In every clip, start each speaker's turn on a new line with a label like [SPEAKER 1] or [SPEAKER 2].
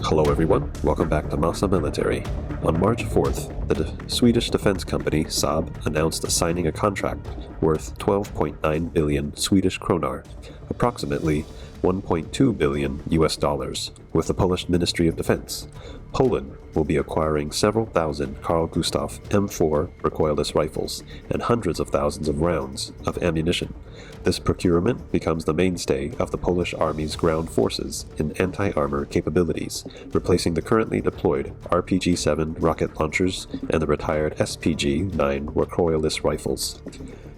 [SPEAKER 1] Hello everyone, welcome back to MASA Military. On March 4th, the Swedish defense company Saab announced signing a contract worth 12.9 billion Swedish Kronor, approximately 1.2 billion US dollars, with the Polish Ministry of Defense. Poland will be acquiring several thousand Carl Gustaf M4 recoilless rifles and hundreds of thousands of rounds of ammunition. This procurement becomes the mainstay of the Polish Army's ground forces in anti-armor capabilities, replacing the currently deployed RPG-7 rocket launchers and the retired SPG-9 recoilless rifles.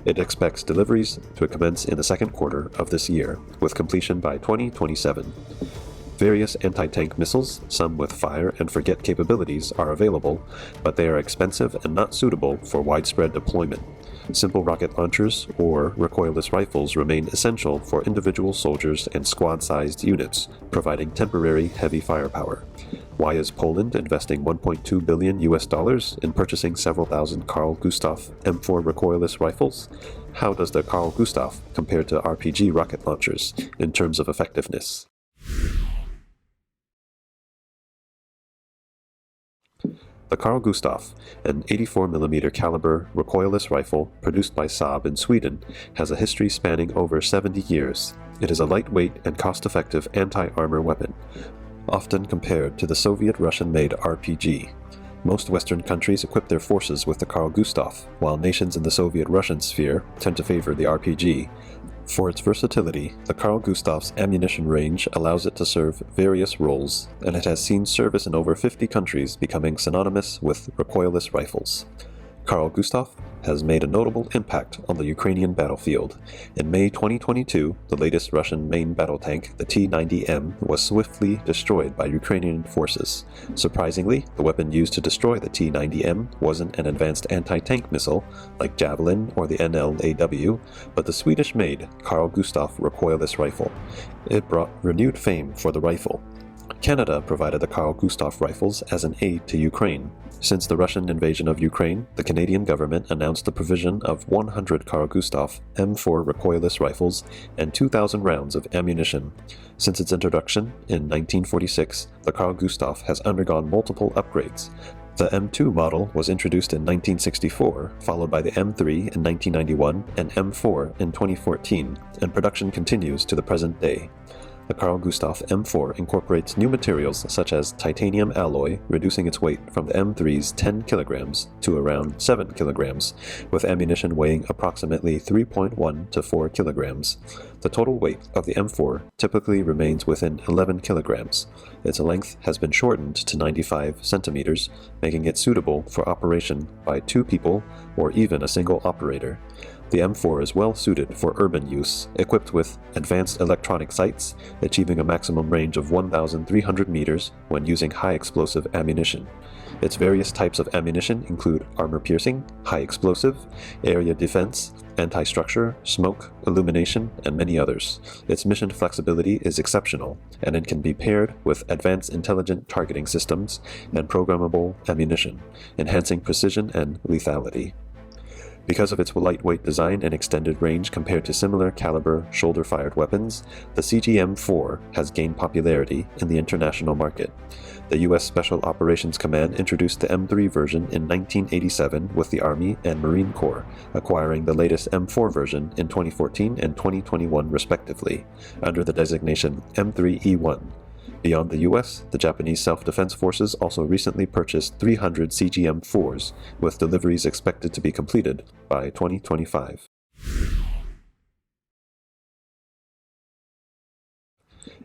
[SPEAKER 1] It expects deliveries to commence in the second quarter of this year, with completion by 2027. Various anti-tank missiles, some with fire and forget capabilities, are available, but they are expensive and not suitable for widespread deployment. Simple rocket launchers or recoilless rifles remain essential for individual soldiers and squad-sized units, providing temporary heavy firepower. Why is Poland investing 1.2 billion US dollars in purchasing several thousand Carl Gustaf M4 recoilless rifles? How does the Carl Gustaf compare to RPG rocket launchers in terms of effectiveness? The Carl Gustaf, an 84mm caliber recoilless rifle produced by Saab in Sweden, has a history spanning over 70 years. It is a lightweight and cost-effective anti-armor weapon, often compared to the Soviet-Russian-made RPG. Most Western countries equip their forces with the Carl Gustaf, while nations in the Soviet-Russian sphere tend to favor the RPG. For its versatility, the Carl Gustaf's ammunition range allows it to serve various roles, and it has seen service in over 50 countries, becoming synonymous with recoilless rifles. Carl Gustaf has made a notable impact on the Ukrainian battlefield. In May 2022, the latest Russian main battle tank, the T-90M, was swiftly destroyed by Ukrainian forces. Surprisingly, the weapon used to destroy the T-90M wasn't an advanced anti-tank missile like Javelin or the NLAW, but the Swedish-made Carl Gustaf recoilless rifle. It brought renewed fame for the rifle. Canada provided the Carl Gustaf rifles as an aid to Ukraine. Since the Russian invasion of Ukraine, the Canadian government announced the provision of 100 Carl Gustaf M4 recoilless rifles and 2,000 rounds of ammunition. Since its introduction in 1946, the Carl Gustaf has undergone multiple upgrades. The M2 model was introduced in 1964, followed by the M3 in 1991 and M4 in 2014, and production continues to the present day. The Carl Gustaf M4 incorporates new materials such as titanium alloy, reducing its weight from the M3's 10 kilograms to around 7 kilograms, with ammunition weighing approximately 3.1 to 4 kilograms. The total weight of the M4 typically remains within 11 kilograms. Its length has been shortened to 95 centimeters, making it suitable for operation by 2 people or even a single operator. The M4 is well suited for urban use, equipped with advanced electronic sights, achieving a maximum range of 1,300 meters when using high-explosive ammunition. Its various types of ammunition include armor-piercing, high-explosive, area defense, anti-structure, smoke, illumination, and many others. Its mission flexibility is exceptional, and it can be paired with advanced intelligent targeting systems and programmable ammunition, enhancing precision and lethality. Because of its lightweight design and extended range compared to similar caliber shoulder-fired weapons, the CGM-4 has gained popularity in the international market. The U.S. Special Operations Command introduced the M3 version in 1987 with the Army and Marine Corps, acquiring the latest M4 version in 2014 and 2021 respectively, under the designation M3E1. Beyond the US, the Japanese Self-Defense Forces also recently purchased 300 CGM-4s, with deliveries expected to be completed by 2025.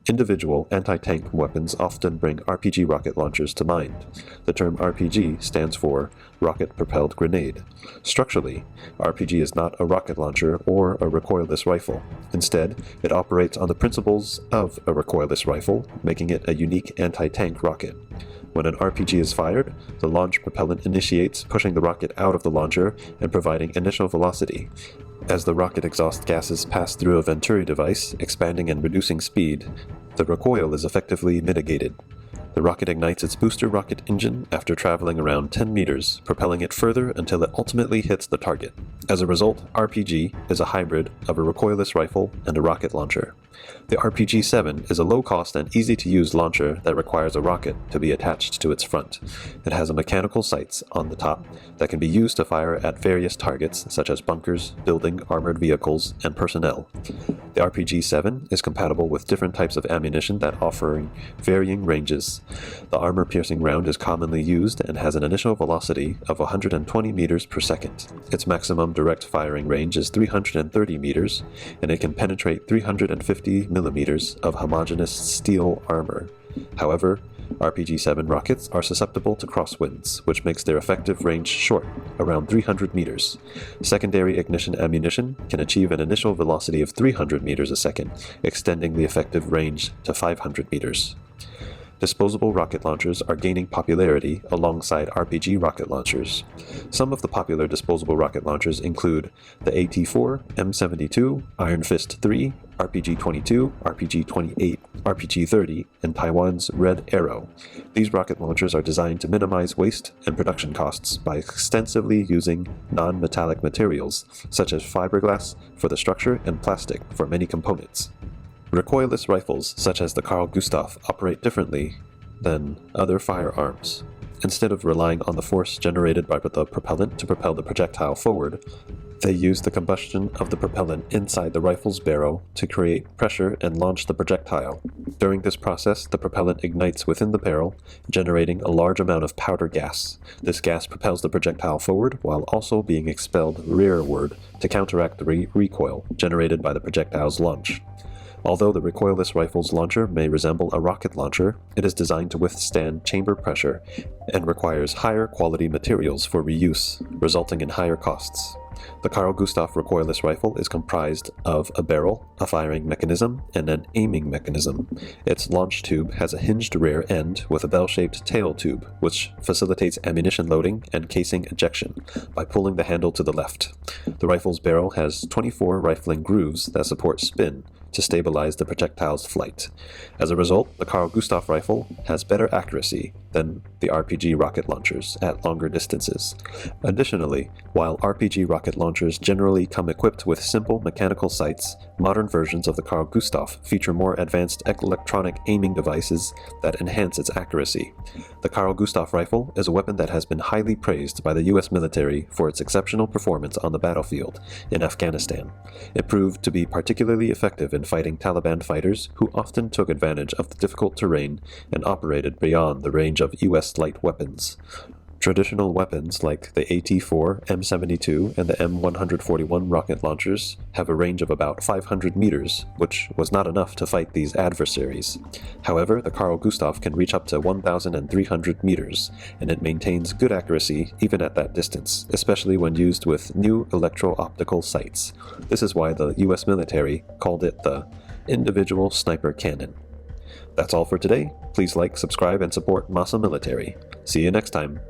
[SPEAKER 1] Individual anti-tank weapons often bring RPG rocket launchers to mind. The term RPG stands for Rocket-Propelled Grenade. Structurally, RPG is not a rocket launcher or a recoilless rifle. Instead, it operates on the principles of a recoilless rifle, making it a unique anti-tank rocket. When an RPG is fired, the launch propellant initiates, pushing the rocket out of the launcher and providing initial velocity. As the rocket exhaust gases pass through a Venturi device, expanding and reducing speed, the recoil is effectively mitigated. The rocket ignites its booster rocket engine after traveling around 10 meters, propelling it further until it ultimately hits the target. As a result, RPG is a hybrid of a recoilless rifle and a rocket launcher. The RPG-7 is a low-cost and easy-to-use launcher that requires a rocket to be attached to its front. It has a mechanical sights on the top that can be used to fire at various targets such as bunkers, building, armored vehicles, and personnel. The RPG-7 is compatible with different types of ammunition that offer varying ranges. The armor-piercing round is commonly used and has an initial velocity of 120 meters per second. Its maximum direct firing range is 330 meters, and it can penetrate 350 millimeters of homogeneous steel armor. However, RPG-7 rockets are susceptible to crosswinds, which makes their effective range short, around 300 meters. Secondary ignition ammunition can achieve an initial velocity of 300 meters a second, extending the effective range to 500 meters. Disposable rocket launchers are gaining popularity alongside RPG rocket launchers. Some of the popular disposable rocket launchers include the AT-4, M72, Iron Fist 3, RPG-22, RPG-28, RPG-30, and Taiwan's Red Arrow. These rocket launchers are designed to minimize waste and production costs by extensively using non-metallic materials, such as fiberglass for the structure and plastic for many components. Recoilless rifles, such as the Carl Gustaf, operate differently than other firearms. Instead of relying on the force generated by the propellant to propel the projectile forward, they use the combustion of the propellant inside the rifle's barrel to create pressure and launch the projectile. During this process, the propellant ignites within the barrel, generating a large amount of powder gas. This gas propels the projectile forward while also being expelled rearward to counteract the recoil generated by the projectile's launch. Although the recoilless rifle's launcher may resemble a rocket launcher, it is designed to withstand chamber pressure and requires higher quality materials for reuse, resulting in higher costs. The Carl Gustaf recoilless rifle is comprised of a barrel, a firing mechanism, and an aiming mechanism. Its launch tube has a hinged rear end with a bell-shaped tail tube, which facilitates ammunition loading and casing ejection by pulling the handle to the left. The rifle's barrel has 24 rifling grooves that support spin to stabilize the projectile's flight. As a result, the Carl Gustaf rifle has better accuracy than the RPG rocket launchers at longer distances. Additionally, while RPG rocket launchers generally come equipped with simple mechanical sights, modern versions of the Carl Gustaf feature more advanced electronic aiming devices that enhance its accuracy. The Carl Gustaf rifle is a weapon that has been highly praised by the US military for its exceptional performance on the battlefield in Afghanistan. It proved to be particularly effective in fighting Taliban fighters who often took advantage of the difficult terrain and operated beyond the range of US light weapons. Traditional weapons like the AT-4, M72, and the M141 rocket launchers have a range of about 500 meters, which was not enough to fight these adversaries. However, the Carl Gustaf can reach up to 1,300 meters, and it maintains good accuracy even at that distance, especially when used with new electro-optical sights. This is why the US military called it the individual sniper cannon. That's all for today. Please like, subscribe, and support MASA Military. See you next time.